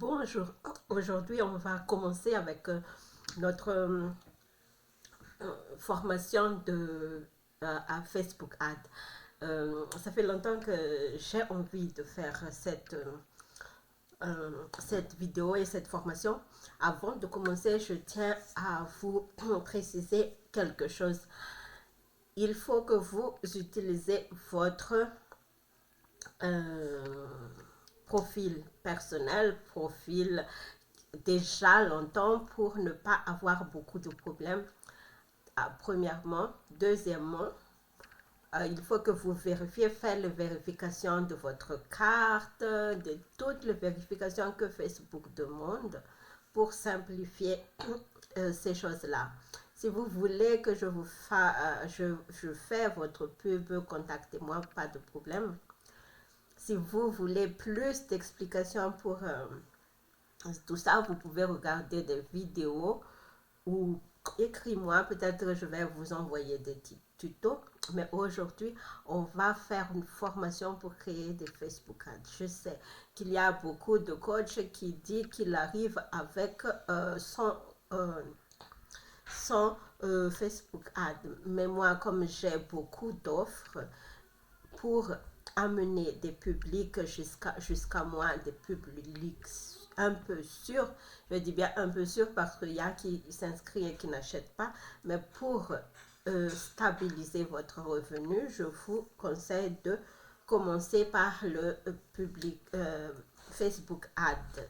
Bonjour, aujourd'hui on va commencer avec notre formation à Facebook Ad. Ça fait longtemps que j'ai envie de faire cette vidéo et cette formation. Avant de commencer, je tiens à vous préciser quelque chose. Il faut que vous utilisez votre euh, profil personnel, profil déjà longtemps pour ne pas avoir beaucoup de problèmes. Premièrement. Deuxièmement, il faut que vous vérifiez, faites la vérification de votre carte, de toutes les vérifications que Facebook demande pour simplifier ces choses-là. Si vous voulez que je fais votre pub, contactez-moi, pas de problème. Si vous voulez plus d'explications pour tout ça, vous pouvez regarder des vidéos ou écris-moi, peut-être que je vais vous envoyer des tutos. Mais aujourd'hui, on va faire une formation pour créer des Facebook Ads. Je sais qu'il y a beaucoup de coachs qui disent qu'il arrive avec son Facebook Ads. Mais moi, comme j'ai beaucoup d'offres pour amener des publics jusqu'à moi, des publics un peu sûrs. Je dis bien un peu sûrs parce qu'il y a qui s'inscrivent et qui n'achètent pas. Mais pour stabiliser votre revenu, je vous conseille de commencer par le public Facebook Ad.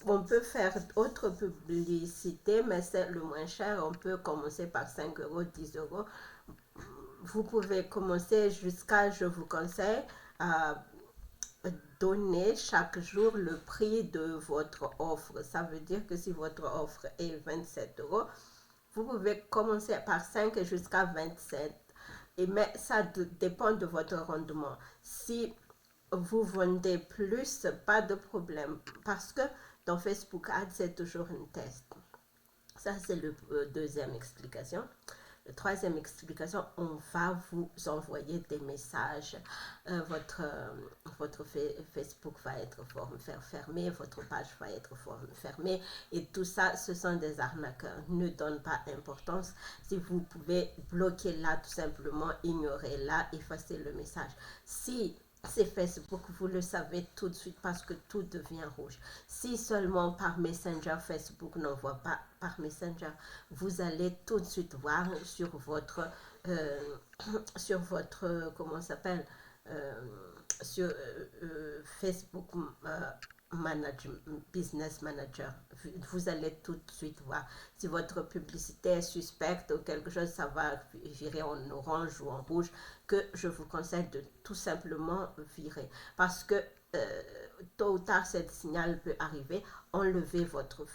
On peut faire autre publicité, mais c'est le moins cher. On peut commencer par 5 euros, 10 euros. Vous pouvez commencer jusqu'à, je vous conseille, à donner chaque jour le prix de votre offre. Ça veut dire que si votre offre est 27 euros, vous pouvez commencer par 5 jusqu'à 27. Mais ça dépend de votre rendement. Si vous vendez plus, pas de problème. Parce que dans Facebook Ads, c'est toujours un test. Ça, c'est le deuxième explication. La troisième explication, on va vous envoyer des messages. Votre Facebook va être fermé, votre page va être fermée. Et tout ça, ce sont des arnaqueurs. Ne donne pas importance. Si vous pouvez bloquer là, tout simplement, ignorer là, effacer le message. Si c'est Facebook, vous le savez tout de suite parce que tout devient rouge. Si seulement par Messenger, Facebook n'envoie pas par Messenger, vous allez tout de suite voir euh, sur votre comment ça s'appelle, sur Facebook Business Manager. Vous allez tout de suite voir si votre publicité est suspecte ou quelque chose, ça va virer en orange ou en rouge, que je vous conseille de tout simplement virer. Parce que tôt ou tard, ce signal peut arriver. Enlevez votre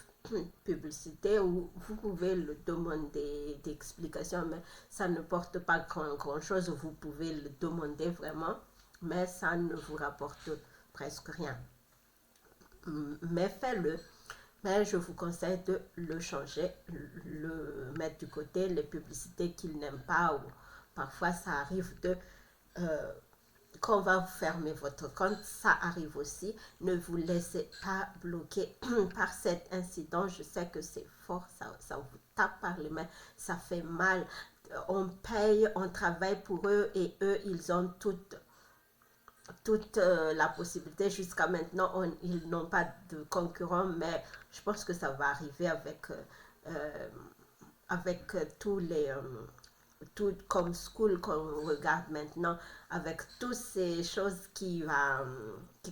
publicité ou vous pouvez le demander d'explication, mais ça ne porte pas grand chose. Vous pouvez le demander vraiment, mais ça ne vous rapporte presque rien. Mais faites-le. Mais je vous conseille de le changer, le mettre du côté, les publicités qu'il n'aime pas. Ou parfois, ça arrive qu'on va vous fermer votre compte. Ça arrive aussi. Ne vous laissez pas bloquer par cet incident. Je sais que c'est fort, ça vous tape par les mains, ça fait mal. On paye, on travaille pour eux et eux, ils ont toute la possibilité. Jusqu'à maintenant, ils n'ont pas de concurrents, mais je pense que ça va arriver avec tous les tout comme school qu'on regarde maintenant, avec toutes ces choses qui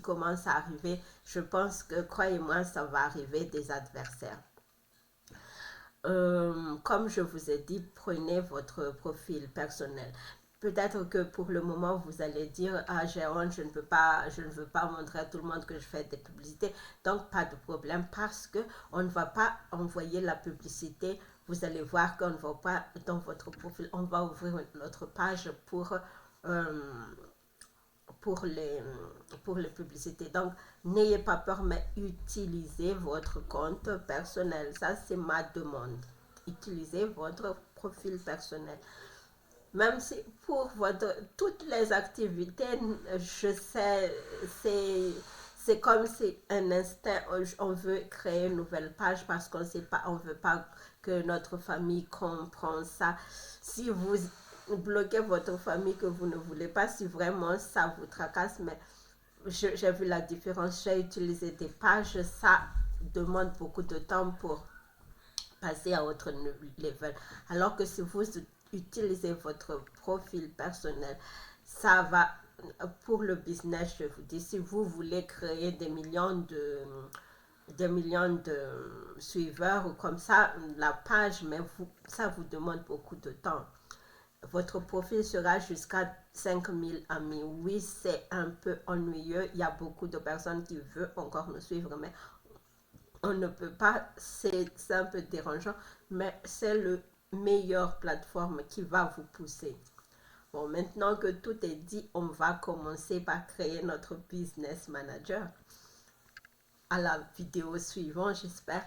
commencent à arriver. Je pense que, croyez-moi, ça va arriver des adversaires. Comme je vous ai dit, prenez votre profil personnel. Peut-être que pour le moment, vous allez dire, ah, j'ai honte, je ne veux pas montrer à tout le monde que je fais des publicités. Donc, pas de problème parce que on ne va pas envoyer la publicité. Vous allez voir qu'on ne va pas dans votre profil. On va ouvrir notre page pour les, pour les publicités. Donc, n'ayez pas peur, mais utilisez votre compte personnel. Ça, c'est ma demande. Utilisez votre profil personnel. Même si pour toutes les activités, je sais, c'est comme si un instinct, on veut créer une nouvelle page parce qu'on sait pas, on veut pas que notre famille comprenne ça. Si vous bloquez votre famille que vous ne voulez pas, si vraiment ça vous tracasse, mais j'ai vu la différence. J'ai utilisé des pages, ça demande beaucoup de temps pour passer à autre level. Alors que si vous utilisez votre profil personnel, ça va pour le business, je vous dis, si vous voulez créer des millions de suiveurs ou comme ça, la page, mais ça vous demande beaucoup de temps. Votre profil sera jusqu'à 5000 amis. Oui, c'est un peu ennuyeux. Il y a beaucoup de personnes qui veulent encore nous suivre, mais on ne peut pas. C'est un peu dérangeant, mais c'est le meilleure plateforme qui va vous pousser. Bon, maintenant que tout est dit, on va commencer par créer notre business manager. À la vidéo suivante, j'espère.